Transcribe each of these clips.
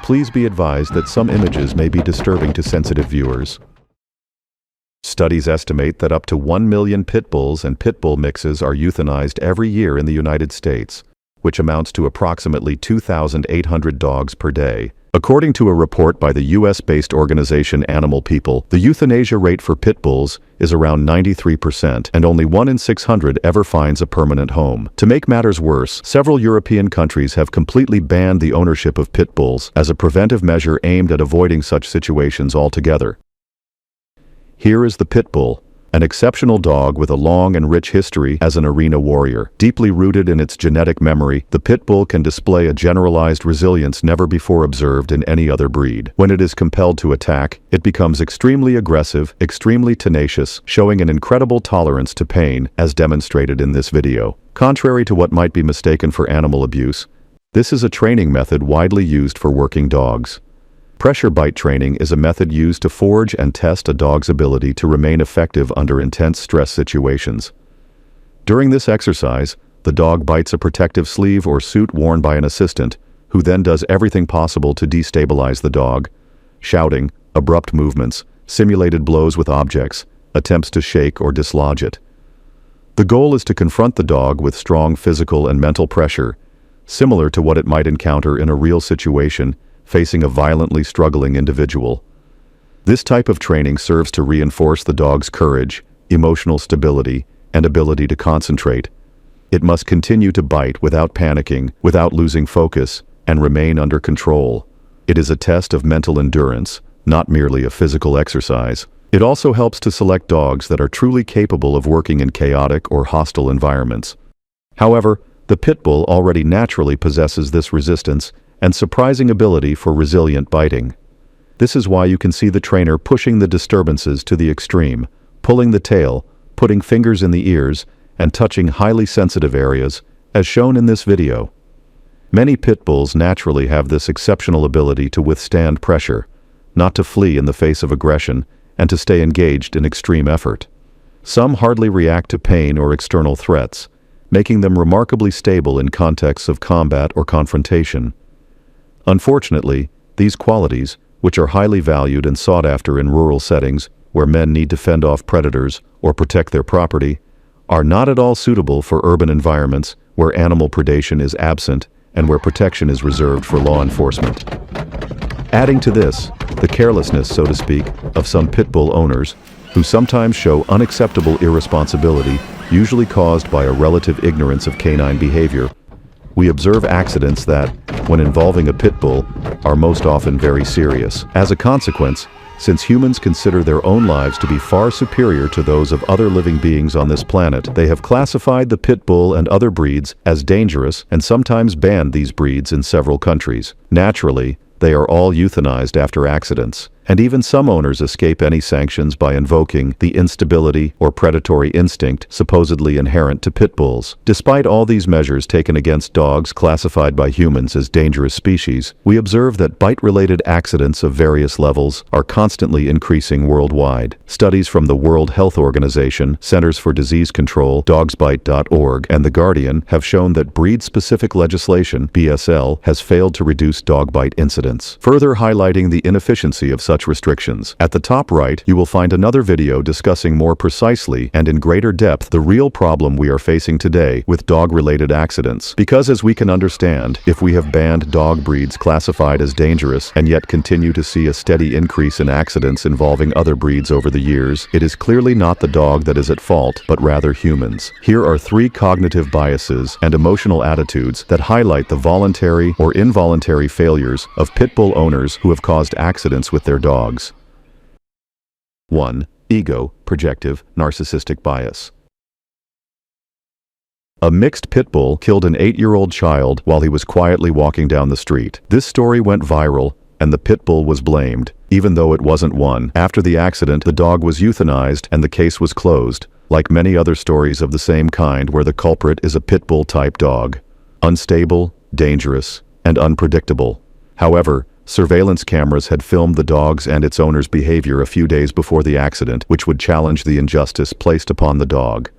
Please be advised that some images may be disturbing to sensitive viewers. Studies estimate that up to 1 million pit bulls and pit bull mixes are euthanized every year in the United States, which amounts to approximately 2,800 dogs per day. According to a report by the US-based organization Animal People, the euthanasia rate for pit bulls is around 93%, and only 1 in 600 ever finds a permanent home. To make matters worse, several European countries have completely banned the ownership of pit bulls as a preventive measure aimed at avoiding such situations altogether. Here is the pit bull, an exceptional dog with a long and rich history as an arena warrior. Deeply rooted in its genetic memory, the pit bull can display a generalized resilience never before observed in any other breed. When it is compelled to attack, it becomes extremely aggressive, extremely tenacious, showing an incredible tolerance to pain, as demonstrated in this video. Contrary to what might be mistaken for animal abuse, this is a training method widely used for working dogs. Pressure bite training is a method used to forge and test a dog's ability to remain effective under intense stress situations. During this exercise, the dog bites a protective sleeve or suit worn by an assistant, who then does everything possible to destabilize the dog: shouting, abrupt movements, simulated blows with objects, attempts to shake or dislodge it. The goal is to confront the dog with strong physical and mental pressure, similar to what it might encounter in a real situation facing a violently struggling individual. This type of training serves to reinforce the dog's courage, emotional stability, and ability to concentrate. It must continue to bite without panicking, without losing focus, and remain under control. It is a test of mental endurance, not merely a physical exercise. It also helps to select dogs that are truly capable of working in chaotic or hostile environments. However, the pit bull already naturally possesses this resistance and surprising ability for resilient biting. This is why you can see the trainer pushing the disturbances to the extreme, pulling the tail, putting fingers in the ears, and touching highly sensitive areas, as shown in this video. Many pit bulls naturally have this exceptional ability to withstand pressure, not to flee in the face of aggression, and to stay engaged in extreme effort. Some hardly react to pain or external threats, making them remarkably stable in contexts of combat or confrontation. Unfortunately, these qualities, which are highly valued and sought after in rural settings where men need to fend off predators or protect their property, are not at all suitable for urban environments where animal predation is absent and where protection is reserved for law enforcement. Adding to this, the carelessness, so to speak, of some pit bull owners, who sometimes show unacceptable irresponsibility, usually caused by a relative ignorance of canine behavior, we observe accidents that, when involving a pit bull, are most often very serious. As a consequence, since humans consider their own lives to be far superior to those of other living beings on this planet, they have classified the pit bull and other breeds as dangerous and sometimes banned these breeds in several countries. Naturally, they are all euthanized after accidents, and even some owners escape any sanctions by invoking the instability or predatory instinct supposedly inherent to pit bulls. Despite all these measures taken against dogs classified by humans as dangerous species, we observe that bite-related accidents of various levels are constantly increasing worldwide. Studies from the World Health Organization, Centers for Disease Control, dogsbite.org, and The Guardian have shown that breed-specific legislation, BSL, has failed to reduce dog bite incidents, further highlighting the inefficiency of such restrictions. At the top right, you will find another video discussing more precisely and in greater depth the real problem we are facing today with dog-related accidents. Because as we can understand, if we have banned dog breeds classified as dangerous and yet continue to see a steady increase in accidents involving other breeds over the years, it is clearly not the dog that is at fault, but rather humans. Here are 3 cognitive biases and emotional attitudes that highlight the voluntary or involuntary failures of pit bull owners who have caused accidents with their dogs. 1. Ego, projective, narcissistic bias. A mixed pit bull killed an 8-year-old child while he was quietly walking down the street. This story went viral, and the pit bull was blamed, even though it wasn't one. After the accident, the dog was euthanized and the case was closed, like many other stories of the same kind where the culprit is a pit bull-type dog. Unstable, dangerous, and unpredictable. However, surveillance cameras had filmed the dog's and its owner's behavior a few days before the accident, which would challenge the injustice placed upon the dog.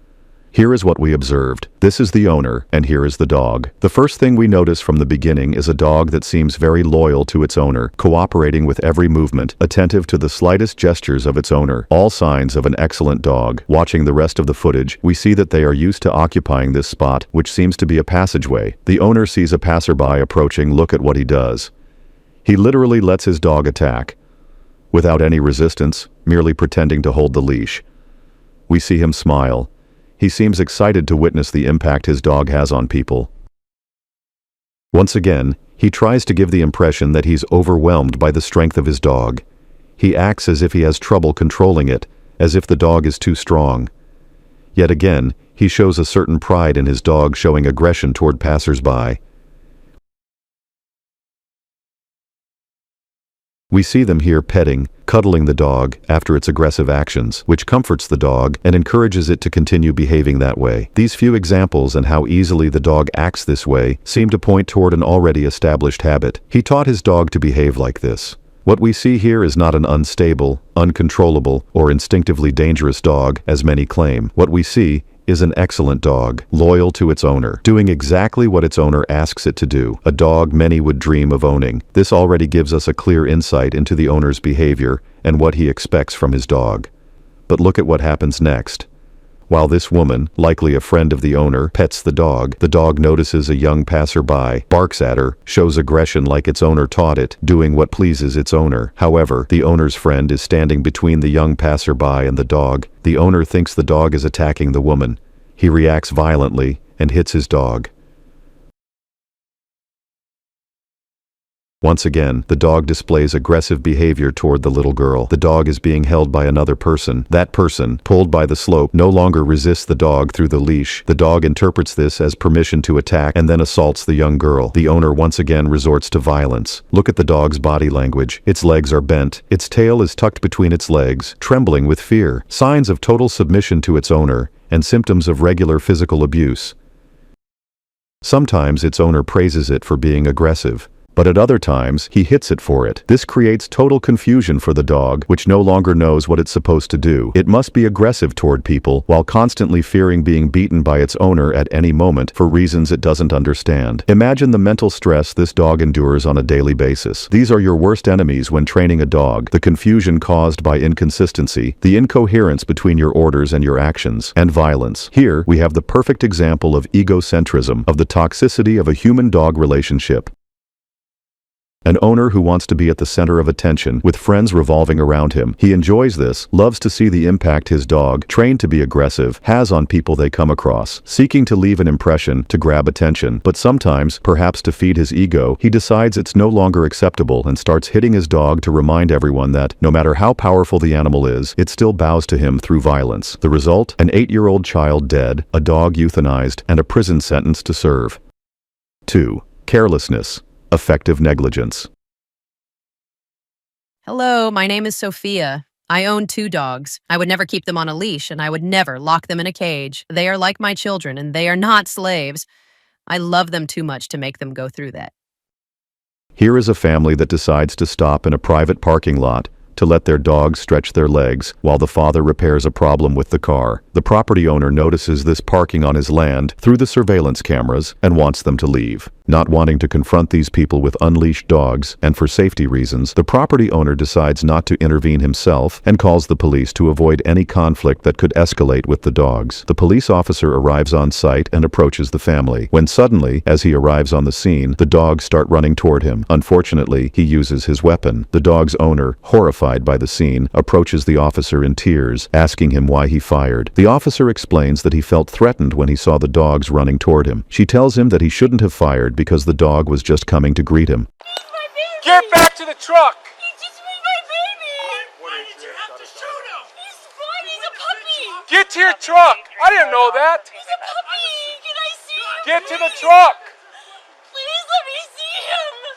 Here is what we observed. This is the owner, and here is the dog. The first thing we notice from the beginning is a dog that seems very loyal to its owner, cooperating with every movement, attentive to the slightest gestures of its owner. All signs of an excellent dog. Watching the rest of the footage, we see that they are used to occupying this spot, which seems to be a passageway. The owner sees a passerby approaching. Look at what he does. He literally lets his dog attack. Without any resistance, merely pretending to hold the leash. We see him smile. He seems excited to witness the impact his dog has on people. Once again, he tries to give the impression that he's overwhelmed by the strength of his dog. He acts as if he has trouble controlling it, as if the dog is too strong. Yet again, he shows a certain pride in his dog, showing aggression toward passers-by. We see them here petting, cuddling the dog after its aggressive actions, which comforts the dog and encourages it to continue behaving that way. These few examples and how easily the dog acts this way seem to point toward an already established habit. He taught his dog to behave like this. What we see here is not an unstable, uncontrollable, or instinctively dangerous dog, as many claim. What we see is an excellent dog, loyal to its owner, doing exactly what its owner asks it to do, a dog many would dream of owning. This already gives us a clear insight into the owner's behavior and what he expects from his dog. But look at what happens next. While this woman, likely a friend of the owner, pets the dog notices a young passerby, barks at her, shows aggression like its owner taught it, doing what pleases its owner. However, the owner's friend is standing between the young passerby and the dog. The owner thinks the dog is attacking the woman. He reacts violently and hits his dog. Once again, the dog displays aggressive behavior toward the little girl. The dog is being held by another person. That person, pulled by the slope, no longer resists the dog through the leash. The dog interprets this as permission to attack and then assaults the young girl. The owner once again resorts to violence. Look at the dog's body language. Its legs are bent. Its tail is tucked between its legs, trembling with fear. Signs of total submission to its owner and symptoms of regular physical abuse. Sometimes its owner praises it for being aggressive, but at other times, he hits it for it. This creates total confusion for the dog, which no longer knows what it's supposed to do. It must be aggressive toward people, while constantly fearing being beaten by its owner at any moment for reasons it doesn't understand. Imagine the mental stress this dog endures on a daily basis. These are your worst enemies when training a dog: the confusion caused by inconsistency, the incoherence between your orders and your actions, and violence. Here, we have the perfect example of egocentrism, of the toxicity of a human-dog relationship. An owner who wants to be at the center of attention, with friends revolving around him. He enjoys this, loves to see the impact his dog, trained to be aggressive, has on people they come across, seeking to leave an impression, to grab attention. But sometimes, perhaps to feed his ego, he decides it's no longer acceptable and starts hitting his dog to remind everyone that, no matter how powerful the animal is, it still bows to him through violence. The result? An 8-year-old child dead, a dog euthanized, and a prison sentence to serve. 2. Carelessness. Affective negligence. Hello, my name is Sophia. I own 2 dogs. I would never keep them on a leash, and I would never lock them in a cage. They are like my children, and they are not slaves. I love them too much to make them go through that. Here is a family that decides to stop in a private parking lot to let their dogs stretch their legs while the father repairs a problem with the car. The property owner notices this parking on his land through the surveillance cameras and wants them to leave. Not wanting to confront these people with unleashed dogs, and for safety reasons, the property owner decides not to intervene himself and calls the police to avoid any conflict that could escalate with the dogs. The police officer arrives on site and approaches the family, when suddenly, as he arrives on the scene, the dogs start running toward him. Unfortunately, he uses his weapon. The dog's owner, horrified by the scene, approaches the officer in tears, asking him why he fired. The officer explains that he felt threatened when he saw the dogs running toward him. She tells him that he shouldn't have fired because the dog was just coming to greet him. Get back to the truck! He just made my baby! Why did you have to shoot him? He's fine, he's a puppy! Get to your truck! I didn't know that! He's a puppy! Can I see him? Get to the please? truck! Please let me see him!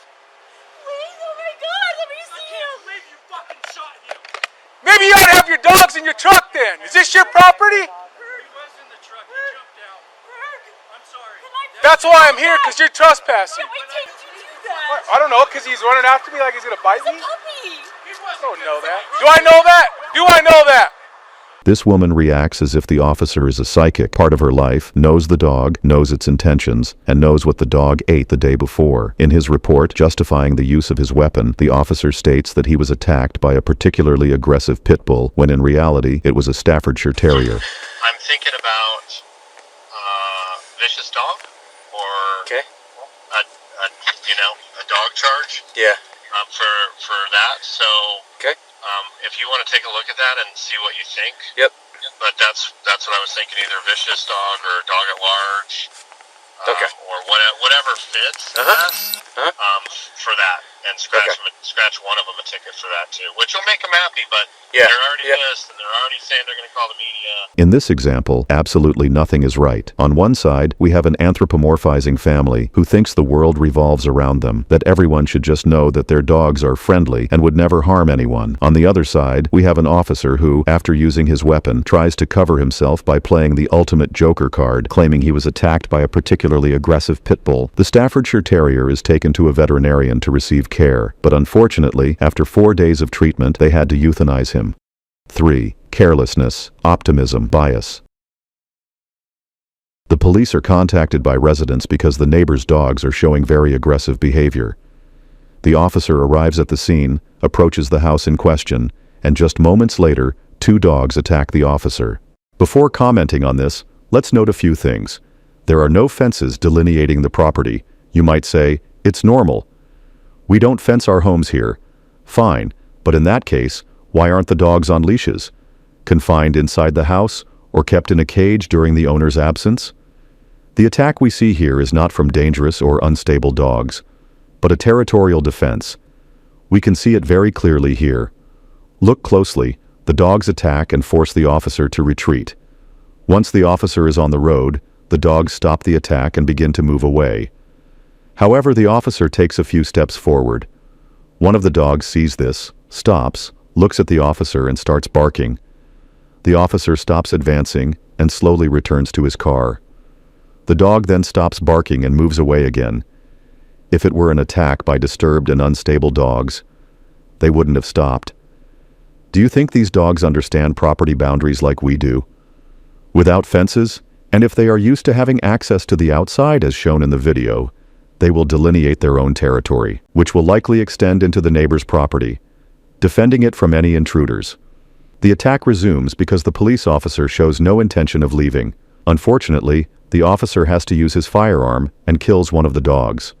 Please, oh my God, let me see him! believe you fucking shot him! Maybe you ought to have your dogs in your truck then! Is this your property? Berg, I'm sorry. can I That's why I'm here, because you're trespassing. Why did you do that? I don't know, because he's running after me like he's going to bite He's a me? puppy! I don't know that. Do I know that? Do I know that? This woman reacts as if the officer is a psychic part of her life, knows the dog, knows its intentions, and knows what the dog ate the day before. In his report justifying the use of his weapon, the officer states that he was attacked by a particularly aggressive pit bull, when in reality it was a Staffordshire Terrier. I'm thinking about vicious dog, or Okay. a dog charge. Yeah. For that. So Okay. if you want to take a look at that and see what you think. Yep. But that's what I was thinking, either vicious dog or dog at large. Okay. Or whatever fits best, for that, and scratch one of them a ticket for that too, which will make them happy. But Yeah. they're already pissed, and they're already saying they're going to call the media. In this example, absolutely nothing is right. On one side, we have an anthropomorphizing family who thinks the world revolves around them, that everyone should just know that their dogs are friendly and would never harm anyone. On the other side, we have an officer who, after using his weapon, tries to cover himself by playing the ultimate Joker card, claiming he was attacked by a particularly aggressive pit bull. The Staffordshire Terrier is taken to a veterinarian to receive care, but unfortunately, after 4 days of treatment, they had to euthanize him. 3. Carelessness, optimism, bias. The police are contacted by residents because the neighbors' dogs are showing very aggressive behavior. The officer arrives at the scene, approaches the house in question, and just moments later, 2 dogs attack the officer. Before commenting on this, let's note a few things. There are no fences delineating the property. You might say, it's normal. We don't fence our homes here. Fine, but in that case, why aren't the dogs on leashes? Confined inside the house, or kept in a cage during the owner's absence? The attack we see here is not from dangerous or unstable dogs, but a territorial defense. We can see it very clearly here. Look closely. The dogs attack and force the officer to retreat. Once the officer is on the road, the dogs stop the attack and begin to move away. However, the officer takes a few steps forward. One of the dogs sees this, stops, looks at the officer and starts barking. The officer stops advancing and slowly returns to his car. The dog then stops barking and moves away again. If it were an attack by disturbed and unstable dogs, they wouldn't have stopped. Do you think these dogs understand property boundaries like we do? Without fences, and if they are used to having access to the outside as shown in the video, they will delineate their own territory, which will likely extend into the neighbor's property, defending it from any intruders. The attack resumes because the police officer shows no intention of leaving. Unfortunately, the officer has to use his firearm and kills one of the dogs.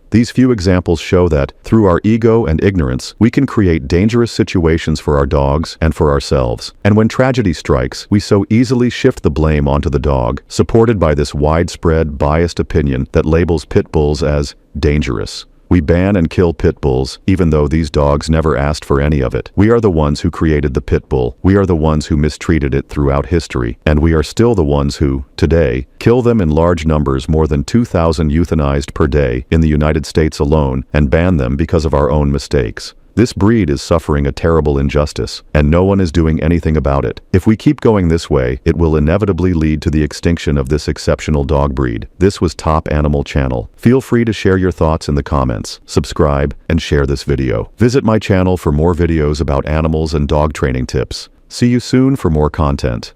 These few examples show that, through our ego and ignorance, we can create dangerous situations for our dogs and for ourselves. And when tragedy strikes, we so easily shift the blame onto the dog, supported by this widespread, biased opinion that labels pit bulls as dangerous. We ban and kill pit bulls, even though these dogs never asked for any of it. We are the ones who created the pit bull. We are the ones who mistreated it throughout history. And we are still the ones who, today, kill them in large numbers, more than 2,000 euthanized per day in the United States alone, and ban them because of our own mistakes. This breed is suffering a terrible injustice, and no one is doing anything about it. If we keep going this way, it will inevitably lead to the extinction of this exceptional dog breed. This was Top Animal Channel. Feel free to share your thoughts in the comments, subscribe, and share this video. Visit my channel for more videos about animals and dog training tips. See you soon for more content.